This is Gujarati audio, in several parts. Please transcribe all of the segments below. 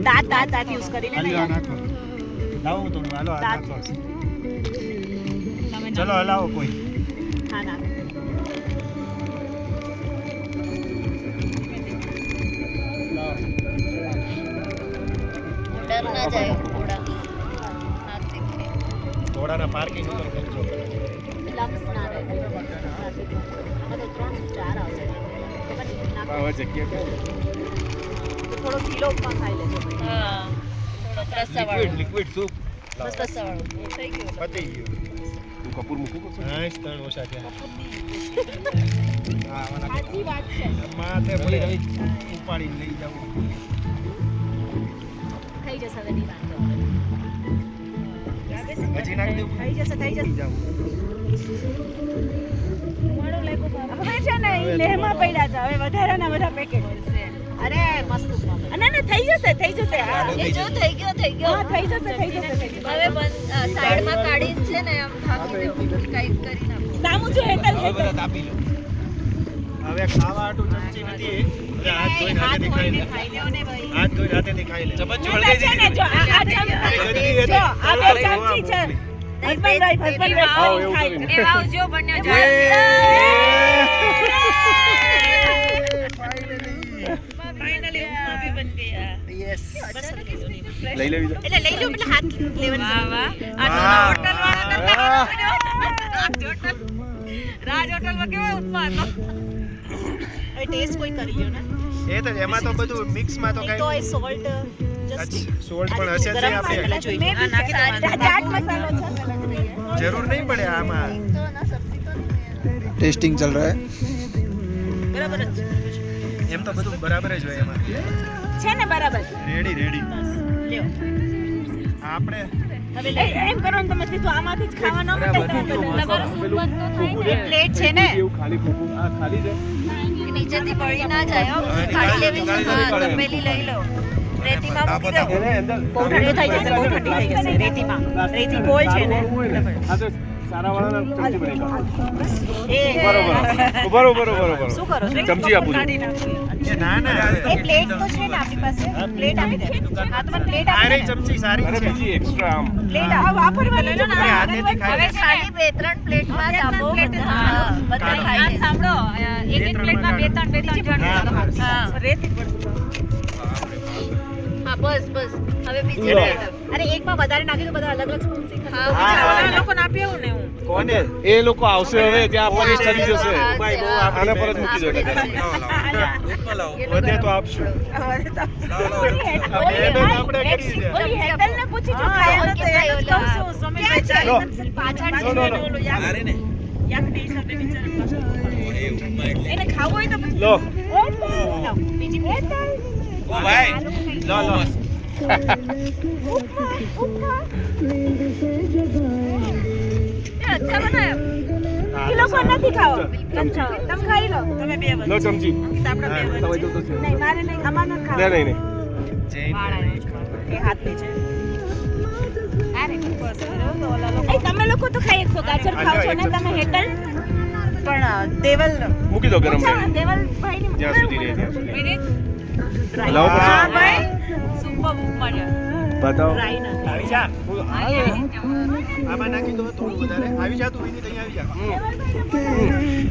દાંત યુઝ કરીને લાવો હું થોડું હાલો આ નાખો ચલો હલાવો કોઈ હા ના डर ना जाए थोड़ा हाथ देखे થોડાના પાર્કિંગ ઉપર કરજો લમ્સ ના રહે આ તો 3 4 આવશે આવા જગ્યા કે થોડો કિલો ઉપમા ખાઈ લેજો हाँ थोड़ा रसा वाला લિક્વિડ સૂપ बस रसा वाला થઈ ગયું પતી ગયું તું કપૂર મૂકી દો નાઈસ ત્રણ ઓછા છે હા આના સાચી વાત છે માથે પડી હવે ઉપાડી લઈ જાવ થઈ જશે હવે ની વાંધો હજી નાખી દઉં થઈ જશે જાવ હવે છે ને ઈ લેહમાં પડ્યા છે હવે વધારાના બધા પેકેટ અરે મસ્ત ઉપમા ના થઈ જશે હા એ જો થઈ ગયો હા થઈ જશે હવે સાઈડમાં કાઢીને છે ને આમ ઢાંકી દેવું ટાઈટ કરી નાખો સામુ જો હેતલ હવે આપી લો હવે ખાવા આટું ચમચી નથી હવે હાથ ધોઈને હાથેથી ખાઈ લે હાથ ધોઈને હાથેથી ખાઈ લે ચમચ વળગાઈ છે ને જો આ ચમચી જો આ બે ચમચી છે હસબન્ડ વાઈફ ખાઈ એવા જો બન્યો જાય फाइनली उपमा भी बन गया યસ बस લઈ લેવી એટલે લઈ લો એટલે હાથ લેવાનું वाह वाह વાહ. होटल वाला राज होटल में केવો ઉપમા હતો હવે ટેસ્ટ કોઈ કરી લ્યો ને એ તો એમાં તો બધું મિક્સ માં તો નહીં તો કઈ એ સોલ્ટ જસ્ટ સોલ્ટ પણ હશે જ નહીં આપણે જોઈએ હા, નાખી દેવાનું. ચાટ મસાલો છે જરૂર નહીં પડે આમાં तो ना सब्जी तो नहीं टेस्टिंग चल रहा है બરાબર જ એમ તો બધું બરાબર જ હોય એમાં છે ને બરાબર રેડી લ્યો આપણે હવે એમ કરો ને તમે સીધું આમાંથી જ ખાવાનો બરાબર. તમારો સૂપ તો થાય ને પ્લેટ છે ને ખાલી ખોખું આ ખાલી છે નીચેથી પડી ના જાય હો કાઢી લેવી છે હા તપેલી લઈ લો રેતીમાં મૂકી દો એને અંદર બહુ ઠંડી થઈ જશે બહુ ઠંડી થઈ જશે રેતીમાં રેતી ગોળ છે ને આ તો સારા વાળાના ચમચી બનેગા એ બરોબર શું કરો છો ચમચી આપું છું એ ના ના એ પ્લેટ તો છે ને આપણી પાસે પ્લેટ આપી દે હા તો પ્લેટ આ આપી રહી દે ચમચી સારી છે બીજી એક્સ્ટ્રા આમ પ્લેટ આ વાપરવાની છે ને અરે હાથેથી ખાઈ હવે ખાલી 2-3 પ્લેટમાં જ આપો હા બધા ખાઈ લે સાંભળો એક પ્લેટમાં બે ત્રણ જણ હા રેતી હા બસ હવે બીજી લો. પ્લેટ અરે એકમાં વધારે નાખી દો બધા અલગ અલગ સ્પૂન થી હા હા. લોકોને આપી આવું ને હું કોને એ લોકો આવશે હવે ત્યાં પરેશ થઈ જશે ભાઈ બહુ આને પર જ મૂકી દો એટલે વધે તો આપશું આપણે કરી છે ઓલી હેતલને પૂછી જો ખાય તો પાછળ નો, નો, નો. એને ખાવું હોય તો લો બીજી પ્લેટ ઓ ભાઈ લો अच्छा बनाया એ લોકો નથી ખાવો તમે ખાઈ લો તમે બે લો ચમચી આપણે બે તમે જો તો છે નહીં મારે નહીં અમાર નથી નહીં ખાવું નહીં એ હાથની છે એ તમે લોકો તો ખાઈ શકશો ગાજર ખાવ છો ને તમે હેતલ પણ દેવલ મૂકી દો ગરમ પૂછો, દેવલ ભાઈની જ્યાં સુધી રહે ત્યાં સુધી મિનિટ લાવો પછી. હા ભાઈ સુપર ઉપમા છે બતાવો ટ્રાય નથી આવી જા આમાં નાખી દો થોડું વધારે આવી જા તું વિનીત અહીંયા આવી જા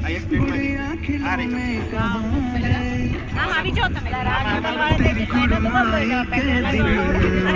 આ એક પ્લેટમાં આ રહી ચમચી આમ આવી જાઓ તમે અને